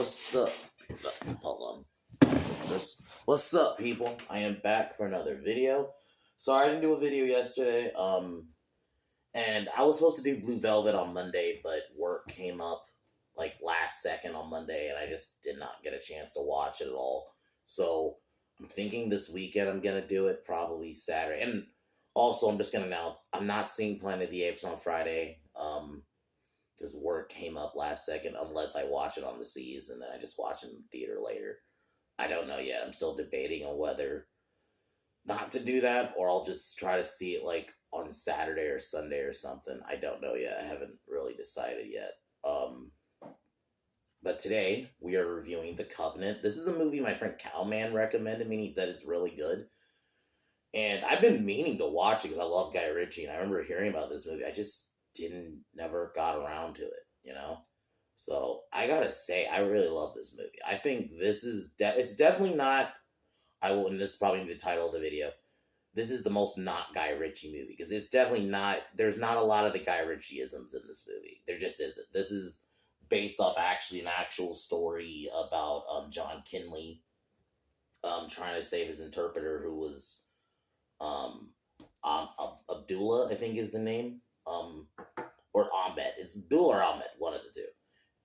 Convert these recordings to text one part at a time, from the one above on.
What's up? Hold on. What's up, people? I am back for another video. Sorry I didn't do a video yesterday. And I was supposed to do Blue Velvet on Monday, but work came up like last second on Monday, and I just did not get a chance to watch it at all. So I'm thinking this weekend I'm gonna do it, probably Saturday. And also, I'm just gonna announce I'm not seeing Planet of the Apes on Friday. Because work came up last second, unless I watch it on the Seas and then I just watch it in the theater later. I don't know yet. I'm still debating on whether not to do that, or I'll just try to see it like on Saturday or Sunday or something. I don't know yet. I haven't really decided yet. But today we are reviewing The Covenant. This is a movie my friend Cowman recommended me. He said it's really good. And I've been meaning to watch it because I love Guy Ritchie, and I remember hearing about this movie. I just never got around to it, you know? So I gotta say, I really love this movie. I think this is, it's definitely not, and this is probably the title of the video, this is the most not Guy Ritchie movie, because it's definitely not, there's not a lot of the Guy Ritchie-isms in this movie. There just isn't. This is based off actually an actual story about John Kinley trying to save his interpreter, who was Abdullah, I think is the name. Or Ahmed. It's Bill or Ahmed, one of the two.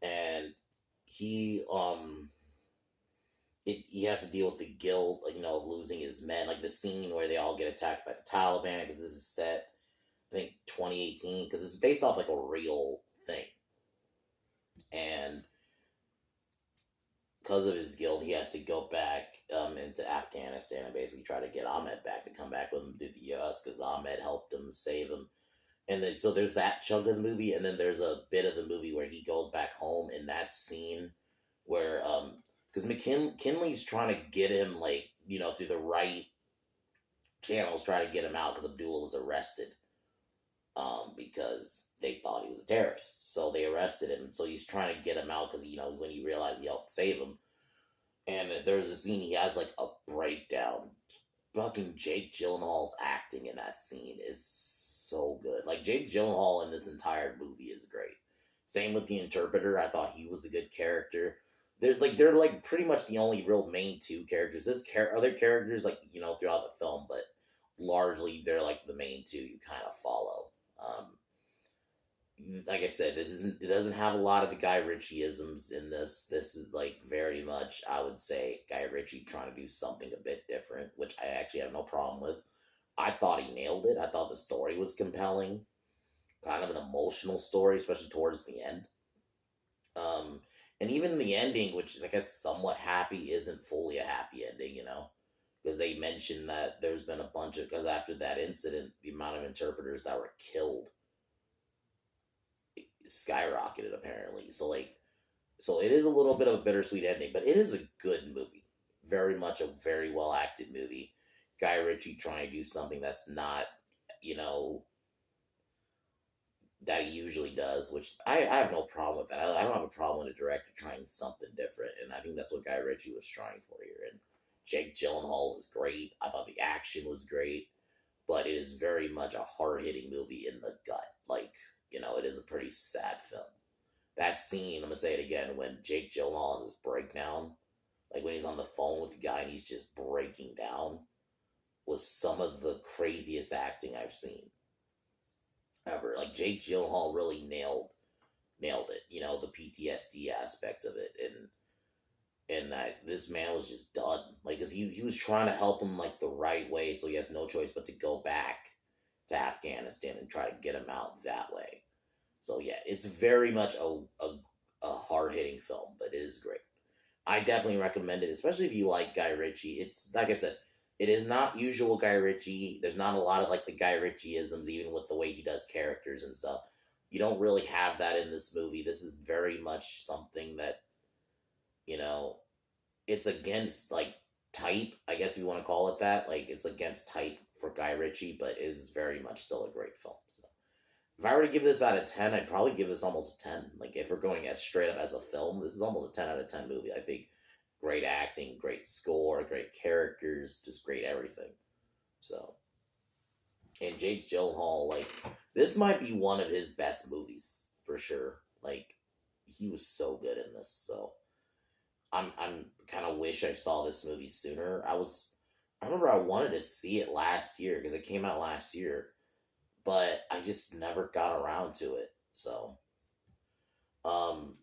And he he has to deal with the guilt, of losing his men. Like the scene where they all get attacked by the Taliban, because this is set, I think, 2018, because it's based off like a real thing. And because of his guilt, he has to go back into Afghanistan and basically try to get Ahmed back to come back with him to the U.S. because Ahmed helped him save him. And then, so there's that chunk of the movie, and then there's a bit of the movie where he goes back home in that scene where, because McKinley's trying to get him, through the right channels, try to get him out, because Abdullah was arrested, because they thought he was a terrorist. So they arrested him, so he's trying to get him out, because, when he realized he helped save him. And there's a scene, he has, a breakdown. Fucking Jake Gyllenhaal's acting in that scene is so good. Jake Gyllenhaal in this entire movie is great. Same with the interpreter. I thought he was a good character. They're pretty much the only real main two characters. Other characters throughout the film, but largely they're the main two you kind of follow. Like I said, it doesn't have a lot of the Guy Ritchie-isms in this. This is very much, I would say, Guy Ritchie trying to do something a bit different, which I actually have no problem with. I thought he nailed it. I thought the story was compelling. Kind of an emotional story, especially towards the end. And even the ending, which is, I guess, somewhat happy, isn't fully a happy ending, Because they mentioned that there's been a bunch of, because after that incident, the amount of interpreters that were killed skyrocketed, apparently. So it is a little bit of a bittersweet ending, but it is a good movie. Very much a very well acted movie. Guy Ritchie trying to do something that's not, that he usually does, which I have no problem with that. I don't have a problem with a director trying something different, and I think that's what Guy Ritchie was trying for here. And Jake Gyllenhaal is great. I thought the action was great, but it is very much a hard-hitting movie in the gut. It is a pretty sad film. That scene, I'm going to say it again, when Jake Gyllenhaal has his breakdown, when he's on the phone with the guy and he's just breaking down, was some of the craziest acting I've seen ever. Jake Gyllenhaal really nailed it, the PTSD aspect of it, and that this man was just done, because he was trying to help him the right way, so he has no choice but to go back to Afghanistan and try to get him out that way. So yeah, it's very much a hard-hitting film, but it is great. I definitely recommend it, especially if you like Guy Ritchie. It's, like I said, it is not usual Guy Ritchie. There's not a lot of the Guy Ritchie-isms, even with the way he does characters and stuff. You don't really have that in this movie. This is very much something that, it's against, type, I guess if you want to call it that. It's against type for Guy Ritchie, but it is very much still a great film. So, if I were to give this out of 10, I'd probably give this almost a 10. If we're going as straight up as a film, this is almost a 10 out of 10 movie. I think great acting, great score, great characters, just great everything. So, and Jake Gyllenhaal, this might be one of his best movies, for sure. He was so good in this, so I'm kind of wish I saw this movie sooner. I remember I wanted to see it last year because it came out last year, but I just never got around to it. So, um,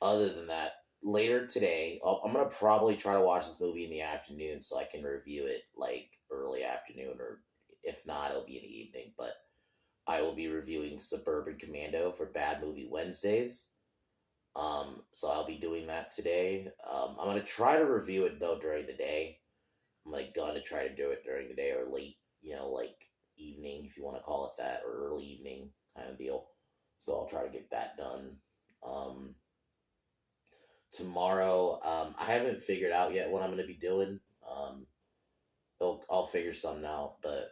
other than that, later today, I'm gonna probably try to watch this movie in the afternoon so I can review it like early afternoon, or if not, it'll be in the evening. But I will be reviewing Suburban Commando for Bad Movie Wednesdays. So I'll be doing that today. I'm gonna try to review it though during the day. I'm like gonna try to do it during the day or late, like evening if you want to call it that, or early evening kind of deal. So I'll try to get that done. Um, Tomorrow, I haven't figured out yet what I'm gonna be doing. I'll figure something out, but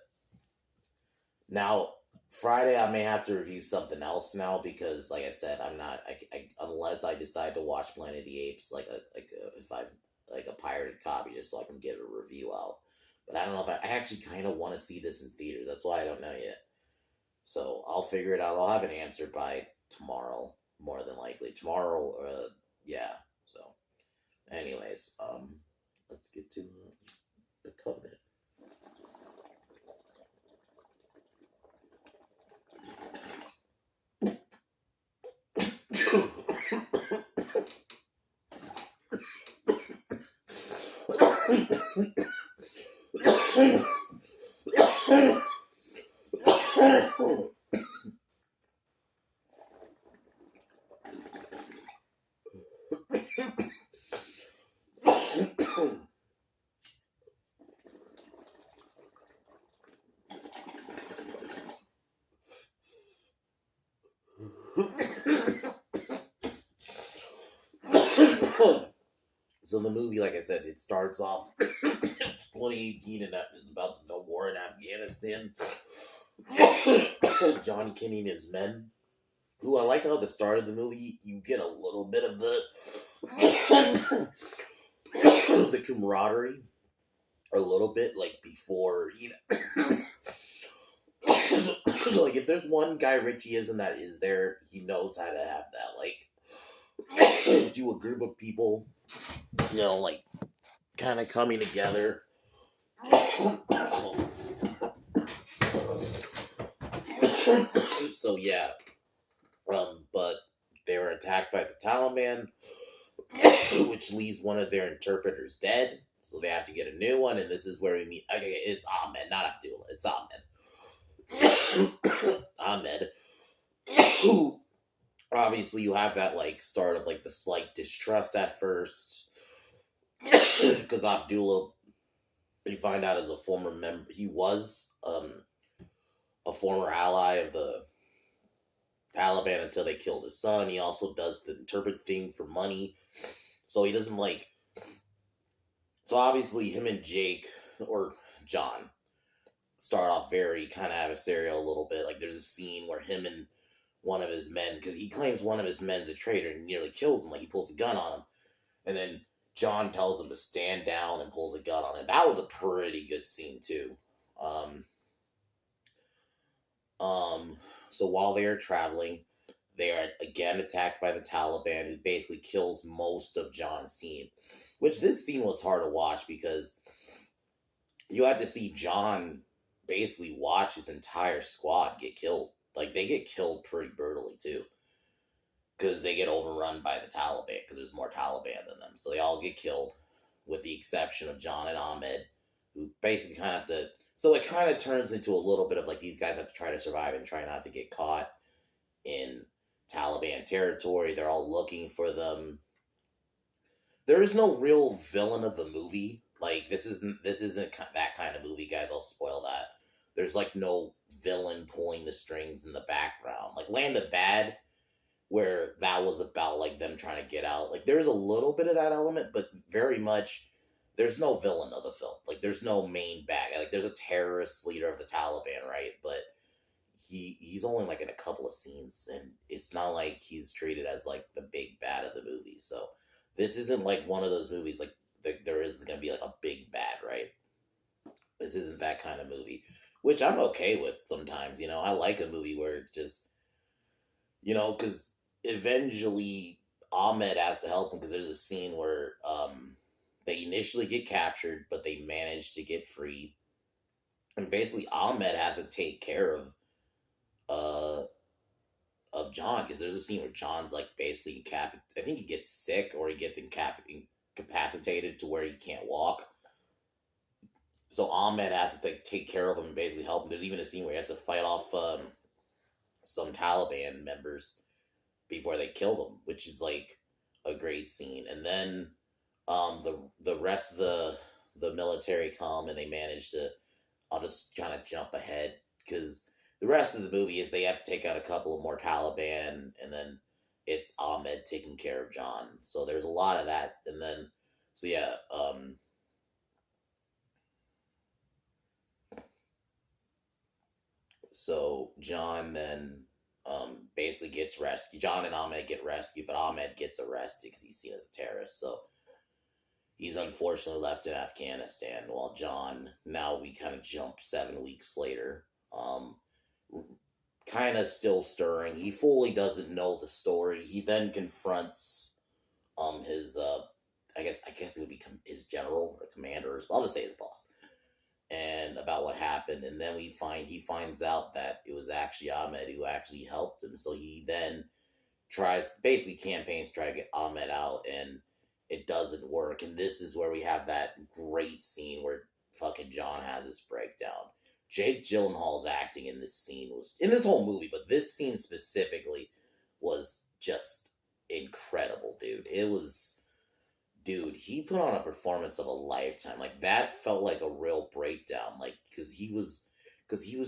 now Friday I may have to review something else now because, like I said, I'm not. Unless I decide to watch Planet of the Apes, if I've like a pirated copy, just so I can get a review out. But I don't know if I actually kind of want to see this in theaters. That's why I don't know yet. So I'll figure it out. I'll have an answer by tomorrow, more than likely. Tomorrow, yeah. So, anyways, let's get to the covenant. So the movie, like I said, it starts off 2018 and that is about the war in Afghanistan. John Kinney and his men, who I like how at the start of the movie you get a little bit of the camaraderie, a little bit like before, like if there's one guy Ritchie isn't that is there, he knows how to have that like do a group of people, like kind of coming together. So yeah, but they were attacked by the Taliban, which leaves one of their interpreters dead. So they have to get a new one, and this is where we meet. Okay, it's Ahmed, not Abdullah. It's Ahmed. Ahmed. Who obviously you have that like start of like the slight distrust at first, because Abdullah, you find out as a former member, he was a former ally of the Taliban until they killed his son. He also does the interpret thing for money, so he doesn't like. So obviously, him and Jake or John start off very kind of adversarial a little bit. Like there's a scene where him and one of his men, because he claims one of his men's a traitor and nearly kills him. Like he pulls a gun on him, and then John tells him to stand down and pulls a gun on him. That was a pretty good scene too. So while they are traveling, they are again attacked by the Taliban, who basically kills most of John's scene. Which this scene was hard to watch because you had to see John basically watch his entire squad get killed. Like they get killed pretty brutally too, because they get overrun by the Taliban because there's more Taliban than them. So they all get killed, with the exception of John and Ahmed, who basically kind of have to. So it kind of turns into a little bit of like these guys have to try to survive and try not to get caught in Taliban territory. They're all looking for them. There is no real villain of the movie. Like this isn't that kind of movie, guys. I'll spoil that. There's like no villain pulling the strings in the background. Like Land of Bad, where that was about like them trying to get out. Like there's a little bit of that element, but very much there's no villain of the film. Like there's no main bad guy. Like there's a terrorist leader of the Taliban, right? But he's only like in a couple of scenes, and it's not like he's treated as like the big bad of the movie. So this isn't like one of those movies like there is going to be like a big bad, right? This isn't that kind of movie, which I'm okay with sometimes. I like a movie where it just, because eventually Ahmed has to help him because there's a scene where they initially get captured, but they manage to get free, and basically Ahmed has to take care uh John, because there's a scene where John's like basically I think he gets sick or he gets incapacitated to where he can't walk. So Ahmed has to take care of him and basically help him. There's even a scene where he has to fight off some Taliban members before they kill them, which is like a great scene. And then the rest of the military come and they manage to. I'll just kind of jump ahead because the rest of the movie is they have to take out a couple of more Taliban, and then it's Ahmed taking care of John. So there's a lot of that, and then so yeah, so John then basically gets rescued. John and Ahmed get rescued, but Ahmed gets arrested because he's seen as a terrorist. So he's unfortunately left in Afghanistan while John, now we kind of jump 7 weeks later, kind of still stirring. He fully doesn't know the story. He then confronts his I guess it would become his general or commander, I'll just say his boss, and about what happened. And then he finds out that it was actually Ahmed who actually helped him. So he then basically campaigns to try to get Ahmed out, and it doesn't work. And this is where we have that great scene where fucking John has his breakdown. Jake Gyllenhaal's acting in this scene was, in this whole movie, but this scene specifically was just incredible, dude. Dude, he put on a performance of a lifetime. Like, that felt like a real breakdown. Like, because he was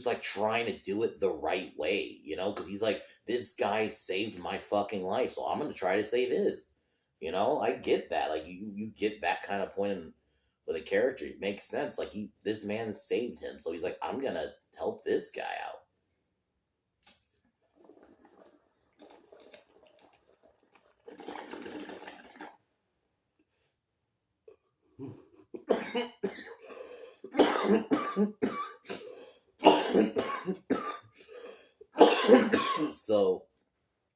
like trying to do it the right way, because he's like, this guy saved my fucking life, so I'm gonna try to save his. I get that. Like, you get that kind of point with a character. It makes sense. Like, this man saved him, so he's like, I'm gonna help this guy out. So,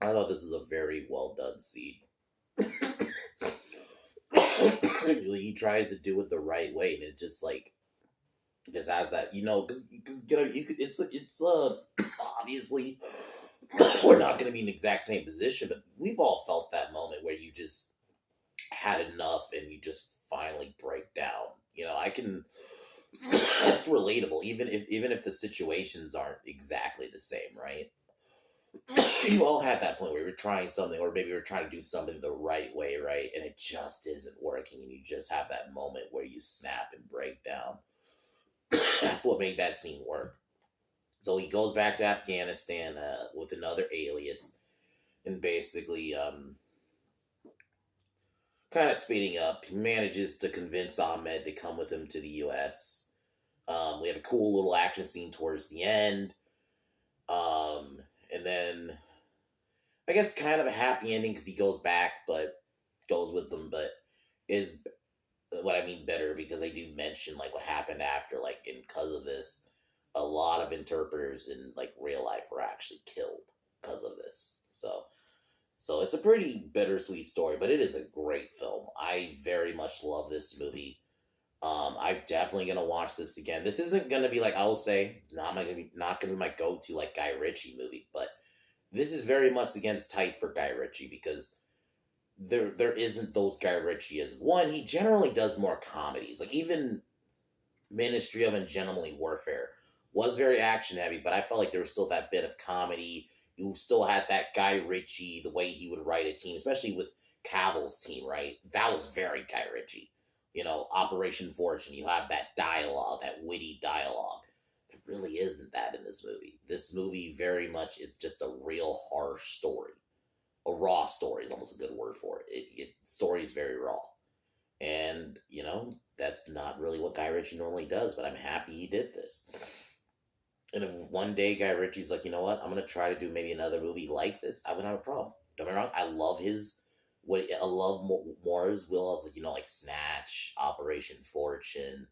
I thought this is a very well done scene. He tries to do it the right way, and it just like just has that, because it's obviously we're not going to be in the exact same position, but we've all felt that moment where you just had enough and you just finally break down. I can. It's relatable, even if the situations aren't exactly the same, right? You all had that point where you're trying something, or maybe you're trying to do something the right way, right? And it just isn't working, and you just have that moment where you snap and break down. That's what made that scene work. So he goes back to Afghanistan with another alias, and basically, kind of speeding up, he manages to convince Ahmed to come with him to the U.S. We have a cool little action scene towards the end. And then I guess kind of a happy ending because he goes back, but goes with them, but is what I mean better because they do mention like what happened after, like, and because of this, a lot of interpreters in like real life were actually killed because of this. So it's a pretty bittersweet story, but it is a great film. I very much love this movie. I'm definitely gonna watch this again. This isn't gonna be like, I'll say not gonna be my go-to like Guy Ritchie movie, but this is very much against type for Guy Ritchie because there isn't those Guy Ritchie as one. He generally does more comedies. Like even Ministry of Ungentlemanly Warfare was very action heavy, but I felt like there was still that bit of comedy. You still had that Guy Ritchie, the way he would write a team, especially with Cavill's team, right? That was very Guy Ritchie. Operation Fortune, you have that dialogue, that witty dialogue. There really isn't that in this movie. This movie very much is just a real harsh story. A raw story is almost a good word for it. Story is very raw. And, that's not really what Guy Ritchie normally does, but I'm happy he did this. And if one day Guy Ritchie's like, you know what, I'm going to try to do maybe another movie like this, I wouldn't have a problem. Don't get me wrong, I love I love more as well as like Snatch, Operation Fortune,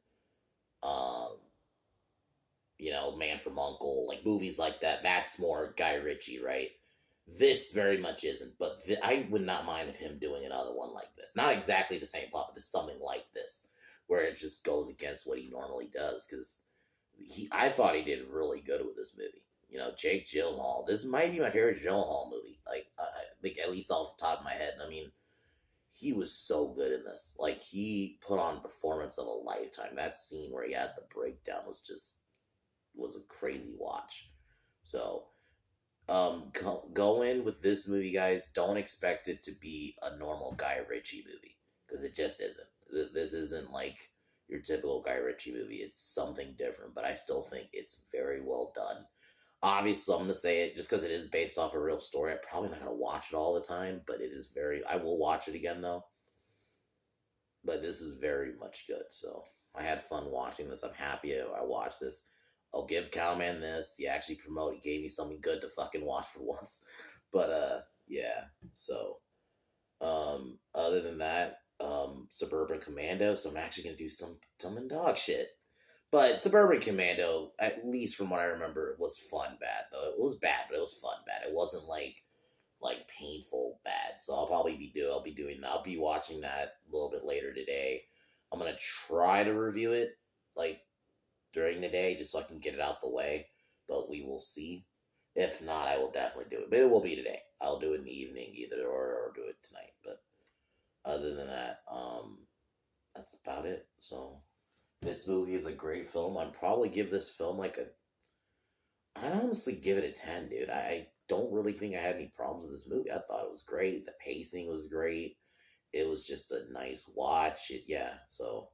Man from Uncle, like movies like that. That's more Guy Ritchie, right? This very much isn't, but I would not mind of him doing another one like this. Not exactly the same plot, but just something like this, where it just goes against what he normally does. Because I thought he did really good with this movie. You know, Jake Gyllenhaal. This might be my favorite Gyllenhaal movie. Like, I think at least off the top of my head. I mean, he was so good in this. Like, he put on a performance of a lifetime. That scene where he had the breakdown was a crazy watch. So go in with this movie, guys. Don't expect it to be a normal Guy Ritchie movie, because it just isn't. This isn't like your typical Guy Ritchie movie. It's something different, but I still think it's very well done. Obviously, I'm gonna say it just because it is based off a real story. I'm probably not gonna watch it all the time, but it is very. I will watch it again though. But this is very much good. So I had fun watching this. I'm happy I watched this. I'll give Cowman this. He actually promoted, gave me something good to fucking watch for once. But yeah. So other than that, Suburban Commando. So I'm actually gonna do some dumb and dog shit. But Suburban Commando, at least from what I remember, was fun bad though. It was bad, but it was fun bad. It wasn't like painful bad. So I'll be watching that a little bit later today. I'm gonna try to review it like during the day just so I can get it out the way. But we will see. If not, I will definitely do it. But it will be today. I'll do it in the evening either or do it tonight. But other than that, that's about it. So this movie is a great film. I'd probably give this film like a I'd honestly give it a 10, dude. I don't really think I had any problems with this movie. I thought it was great. The pacing was great. It was just a nice watch. Yeah, so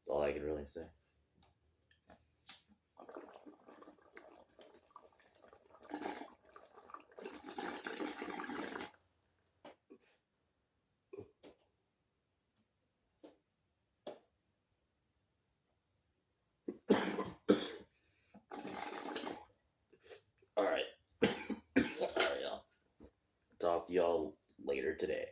that's all I can really say. All right. All right, y'all. Talk to y'all later today.